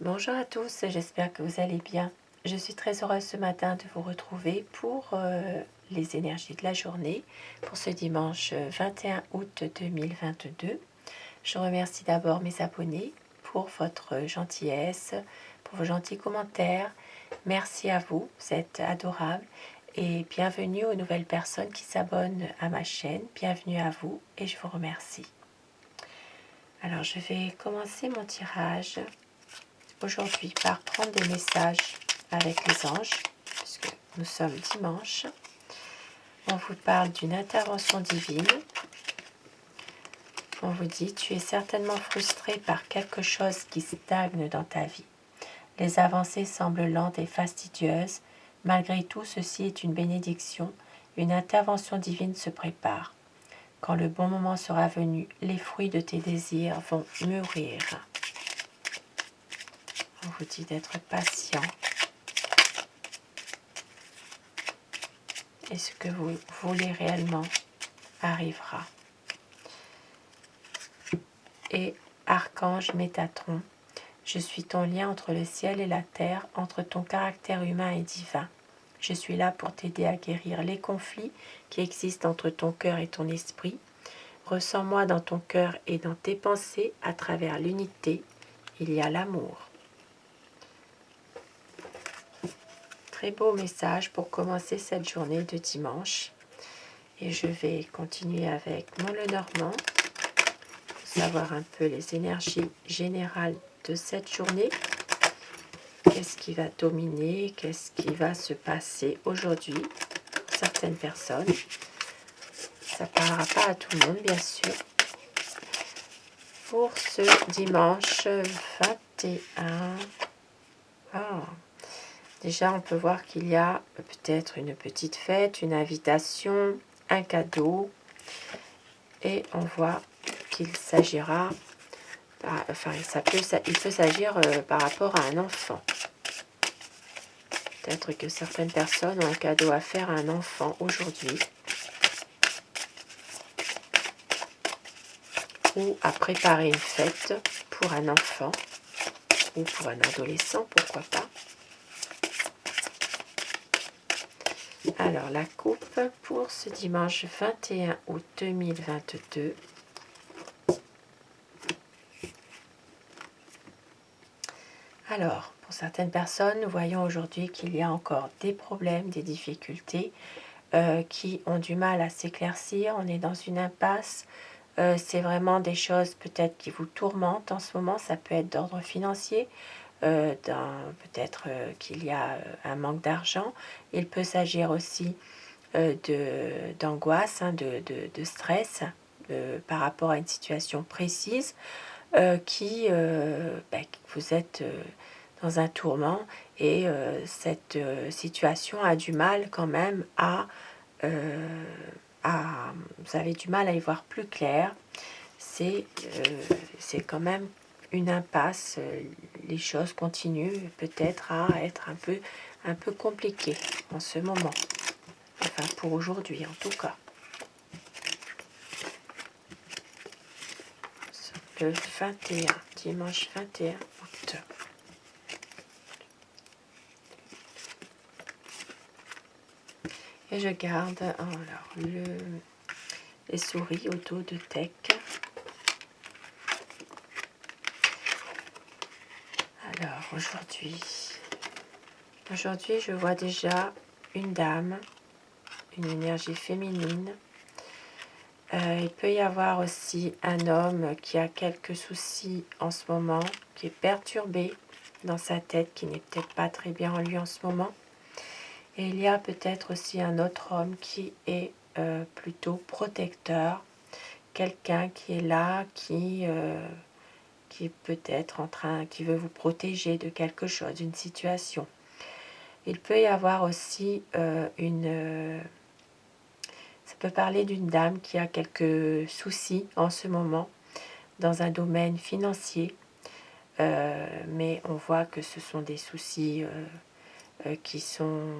Bonjour à tous, j'espère que vous allez bien. Je suis très heureuse ce matin de vous retrouver pour les énergies de la journée, pour ce dimanche 21 août 2022. Je remercie d'abord mes abonnés pour votre gentillesse, pour vos gentils commentaires. Merci à vous, vous êtes adorables. Et bienvenue aux nouvelles personnes qui s'abonnent à ma chaîne. Bienvenue à vous et je vous remercie. Alors je vais commencer mon tirage aujourd'hui par prendre des messages avec les anges, puisque nous sommes dimanche. On vous parle d'une intervention divine. On vous dit, tu es certainement frustré par quelque chose qui stagne dans ta vie. Les avancées semblent lentes et fastidieuses. Malgré tout, ceci est une bénédiction. Une intervention divine se prépare. Quand le bon moment sera venu, les fruits de tes désirs vont mûrir. On vous dit d'être patient. Et ce que vous voulez réellement arrivera. Et Archange Métatron, je suis ton lien entre le ciel et la terre, entre ton caractère humain et divin. Je suis là pour t'aider à guérir les conflits qui existent entre ton cœur et ton esprit. Ressens-moi dans ton cœur et dans tes pensées à travers l'unité. Il y a l'amour. Très beau message pour commencer cette journée de dimanche. Et je vais continuer avec mon Lenormand. Savoir un peu les énergies générales de cette journée. Qu'est-ce qui va dominer? Qu'est-ce qui va se passer aujourd'hui pour certaines personnes? Ça ne parlera pas à tout le monde, bien sûr. Pour ce dimanche 21, déjà on peut voir qu'il y a peut-être une petite fête, une invitation, un cadeau. Et on voit qu'il s'agira... il peut s'agir par rapport à un enfant. Peut-être que certaines personnes ont un cadeau à faire à un enfant aujourd'hui. Ou à préparer une fête pour un enfant. Ou pour un adolescent, pourquoi pas. Alors, la coupe pour ce dimanche 21 août 2022. Alors, pour certaines personnes, nous voyons aujourd'hui qu'il y a encore des problèmes, des difficultés qui ont du mal à s'éclaircir. On est dans une impasse. C'est vraiment des choses peut-être qui vous tourmentent en ce moment. Ça peut être d'ordre financier, peut-être qu'il y a un manque d'argent. Il peut s'agir aussi d'angoisse, de stress par rapport à une situation précise. Vous êtes dans un tourment et cette situation a du mal quand même vous avez du mal à y voir plus clair. C'est quand même une impasse. Les choses continuent peut-être à être un peu compliquées en ce moment. Enfin, pour aujourd'hui en tout cas. Le 21, dimanche 21 août. Et je garde les souris au dos de Tech. Alors aujourd'hui, je vois déjà une dame, une énergie féminine. Il peut y avoir aussi un homme qui a quelques soucis en ce moment, qui est perturbé dans sa tête, qui n'est peut-être pas très bien en lui en ce moment. Et il y a peut-être aussi un autre homme qui est plutôt protecteur, quelqu'un qui est là, qui peut être qui veut vous protéger de quelque chose, d'une situation. Il peut y avoir aussi ça peut parler d'une dame qui a quelques soucis en ce moment dans un domaine financier, mais on voit que ce sont des soucis qui sont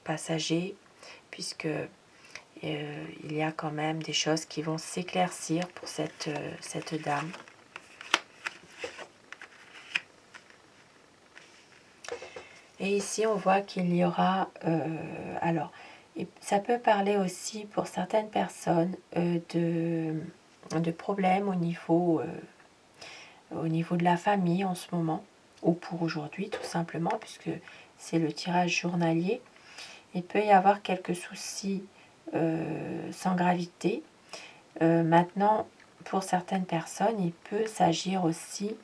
passagers, puisque il y a quand même des choses qui vont s'éclaircir pour cette dame. Et ici, on voit qu'il y aura... alors, ça peut parler aussi pour certaines personnes de problèmes au niveau de la famille en ce moment, ou pour aujourd'hui tout simplement, puisque c'est le tirage journalier. Il peut y avoir quelques soucis sans gravité. Maintenant, pour certaines personnes, il peut s'agir aussi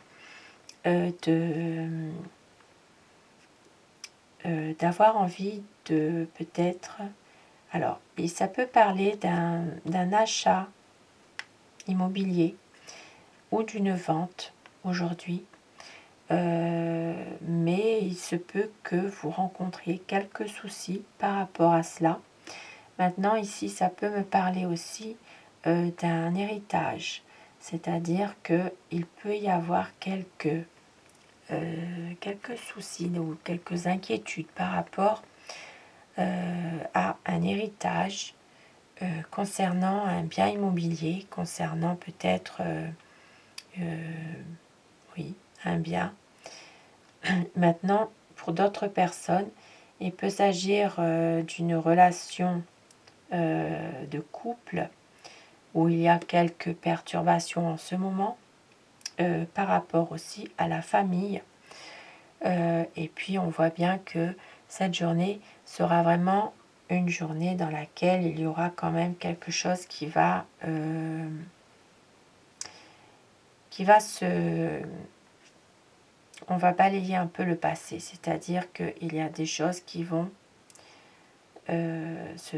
d'avoir envie de peut-être... Alors, et ça peut parler d'un achat immobilier ou d'une vente aujourd'hui. Mais il se peut que vous rencontriez quelques soucis par rapport à cela. Maintenant, ici, ça peut me parler aussi d'un héritage. C'est-à-dire qu'il peut y avoir quelques soucis ou quelques inquiétudes par rapport à un héritage concernant un bien immobilier, concernant peut-être oui, un bien. Maintenant, pour d'autres personnes, il peut s'agir d'une relation de couple où il y a quelques perturbations en ce moment par rapport aussi à la famille. Et puis on voit bien que cette journée sera vraiment une journée dans laquelle il y aura quand même quelque chose qui va se... On va balayer un peu le passé, c'est-à-dire qu'il y a des choses qui vont se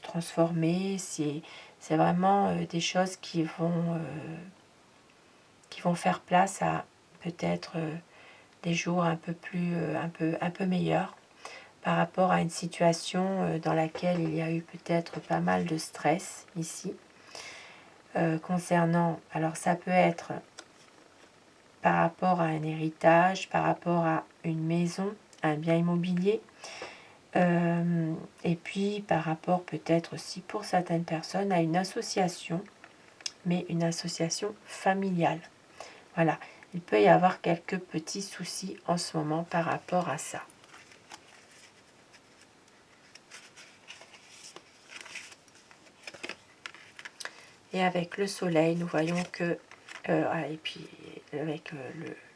transformer. C'est vraiment des choses qui vont faire place à peut-être des jours un peu plus un peu meilleurs par rapport à une situation dans laquelle il y a eu peut-être pas mal de stress ici concernant, alors ça peut être par rapport à un héritage, par rapport à une maison, un bien immobilier, et puis par rapport peut-être aussi pour certaines personnes à une association, mais une association familiale. Voilà, il peut y avoir quelques petits soucis en ce moment par rapport à ça. Et avec le soleil, nous voyons que, et puis avec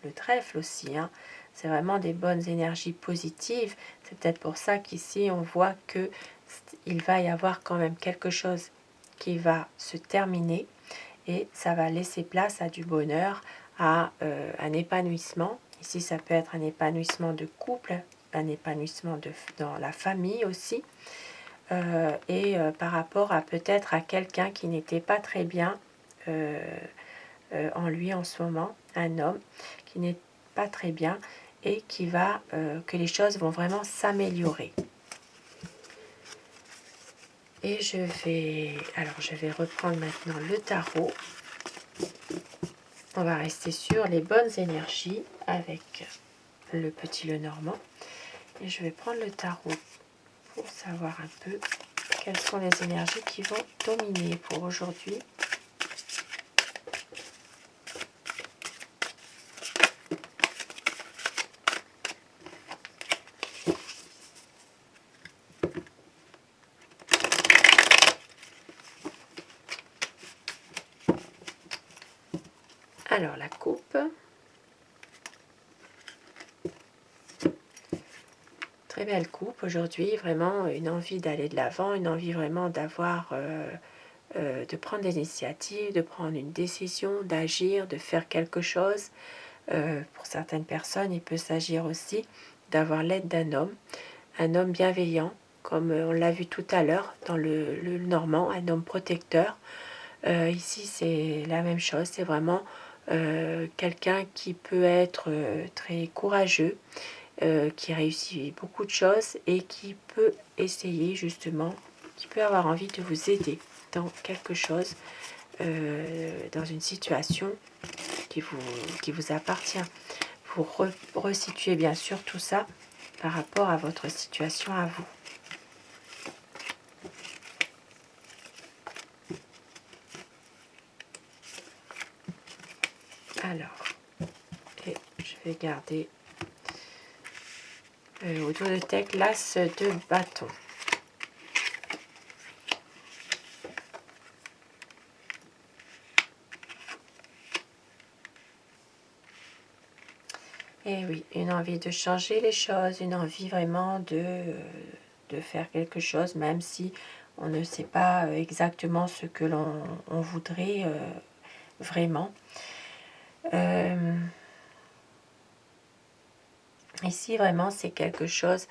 le trèfle aussi, hein, c'est vraiment des bonnes énergies positives. C'est peut-être pour ça qu'ici, on voit que il va y avoir quand même quelque chose qui va se terminer et ça va laisser place à du bonheur, à un épanouissement. Ici, ça peut être un épanouissement de couple, un épanouissement dans la famille aussi. Et par rapport à peut-être à quelqu'un qui n'était pas très bien en lui en ce moment, un homme qui n'est pas très bien et qui va que les choses vont vraiment s'améliorer. Et je vais reprendre maintenant le tarot. On va rester sur les bonnes énergies avec le petit Lenormand. Et je vais prendre le tarot pour savoir un peu quelles sont les énergies qui vont dominer pour aujourd'hui. Alors la coupe. Très belle coupe aujourd'hui, vraiment une envie d'aller de l'avant, une envie vraiment d'avoir, de prendre des initiatives, de prendre une décision, d'agir, de faire quelque chose. Pour certaines personnes, il peut s'agir aussi d'avoir l'aide un homme bienveillant, comme on l'a vu tout à l'heure dans le Normand, un homme protecteur. Ici, c'est la même chose, c'est vraiment quelqu'un qui peut être très courageux, qui réussit beaucoup de choses et qui peut essayer justement, qui peut avoir envie de vous aider dans quelque chose, dans une situation qui vous appartient. Vous resituez bien sûr tout ça par rapport à votre situation à vous. Alors, et je vais garder Au dos de deck, l'as de bâton. Et oui, une envie de changer les choses, une envie vraiment de faire quelque chose, même si on ne sait pas exactement ce que l'on voudrait vraiment. Ici, vraiment, c'est quelque chose,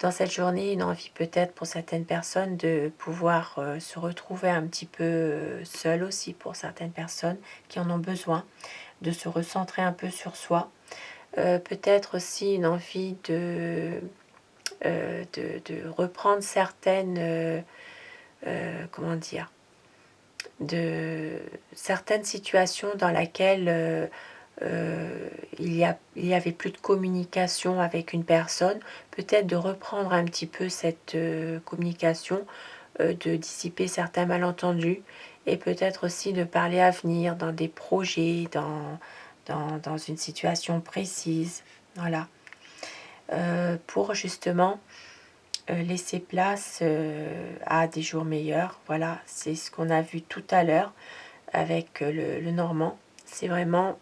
dans cette journée, une envie peut-être pour certaines personnes de pouvoir se retrouver un petit peu seul aussi, pour certaines personnes qui en ont besoin, de se recentrer un peu sur soi. Peut-être aussi une envie de reprendre certaines, comment dire, de certaines situations dans lesquelles il y avait plus de communication avec une personne, peut-être de reprendre un petit peu cette communication, de dissiper certains malentendus et peut-être aussi de parler avenir dans des projets, dans une situation précise. Voilà. Pour justement laisser place à des jours meilleurs. Voilà, c'est ce qu'on a vu tout à l'heure avec le Normand. C'est vraiment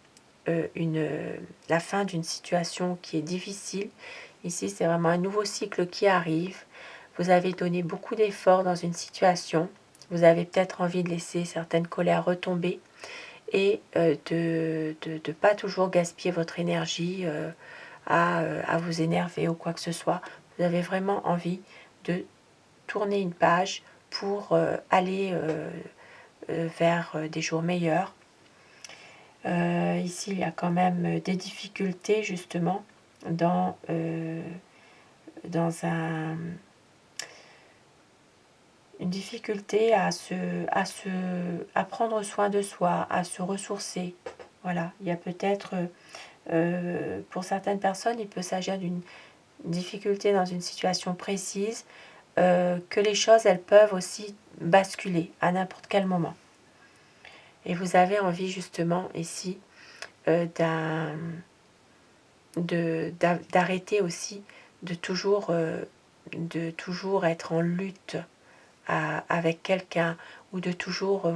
la fin d'une situation qui est difficile. Ici, c'est vraiment un nouveau cycle qui arrive. Vous avez donné beaucoup d'efforts dans une situation. Vous avez peut-être envie de laisser certaines colères retomber et de ne pas toujours gaspiller votre énergie à vous énerver ou quoi que ce soit. Vous avez vraiment envie de tourner une page pour aller vers des jours meilleurs. Ici, il y a quand même des difficultés justement dans une difficulté à prendre soin de soi, à se ressourcer. Voilà, il y a peut-être, pour certaines personnes, il peut s'agir d'une difficulté dans une situation précise, que les choses, elles peuvent aussi basculer à n'importe quel moment. Et vous avez envie justement ici d'arrêter aussi de toujours être en lutte avec quelqu'un ou de toujours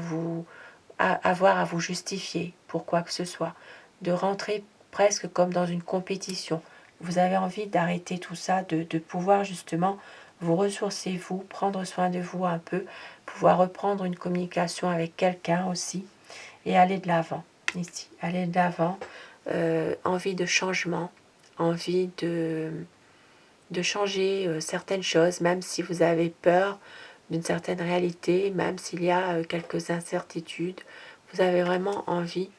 avoir à vous justifier pour quoi que ce soit, de rentrer presque comme dans une compétition. Vous avez envie d'arrêter tout ça, de pouvoir justement vous ressourcer, vous, prendre soin de vous un peu, pouvoir reprendre une communication avec quelqu'un aussi et aller de l'avant. Ici, aller de l'avant, envie de changement, envie de changer certaines choses, même si vous avez peur d'une certaine réalité, même s'il y a quelques incertitudes, vous avez vraiment envie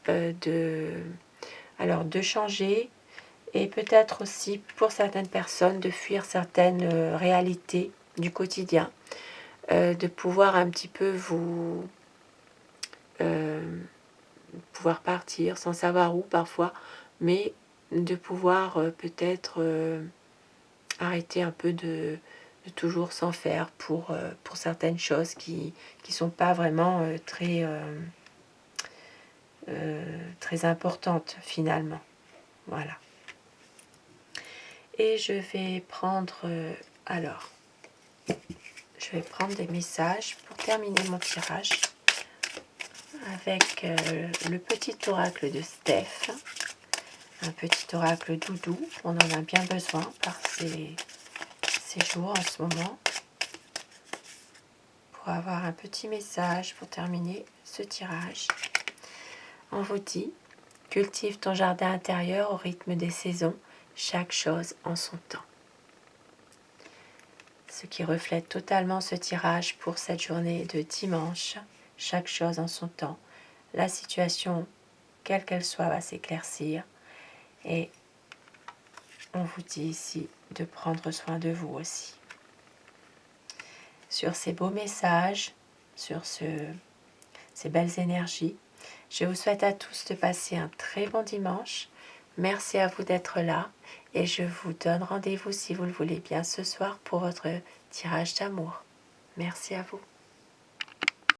de changer et peut-être aussi pour certaines personnes de fuir certaines réalités du quotidien, de pouvoir un petit peu pouvoir partir sans savoir où parfois, mais de pouvoir peut-être arrêter un peu de toujours s'en faire pour certaines choses qui sont pas vraiment très importantes finalement. Voilà. Et je vais prendre je vais prendre des messages pour terminer mon tirage avec le petit oracle de Steph, un petit oracle doudou. On en a bien besoin par ces jours en ce moment, pour avoir un petit message pour terminer ce tirage. On vous dit: cultive ton jardin intérieur au rythme des saisons, chaque chose en son temps. Ce qui reflète totalement ce tirage pour cette journée de dimanche, chaque chose en son temps. La situation, quelle qu'elle soit, va s'éclaircir et on vous dit ici de prendre soin de vous aussi. Sur ces beaux messages, sur ces belles énergies, je vous souhaite à tous de passer un très bon dimanche. Merci à vous d'être là et je vous donne rendez-vous si vous le voulez bien ce soir pour votre tirage d'amour. Merci à vous.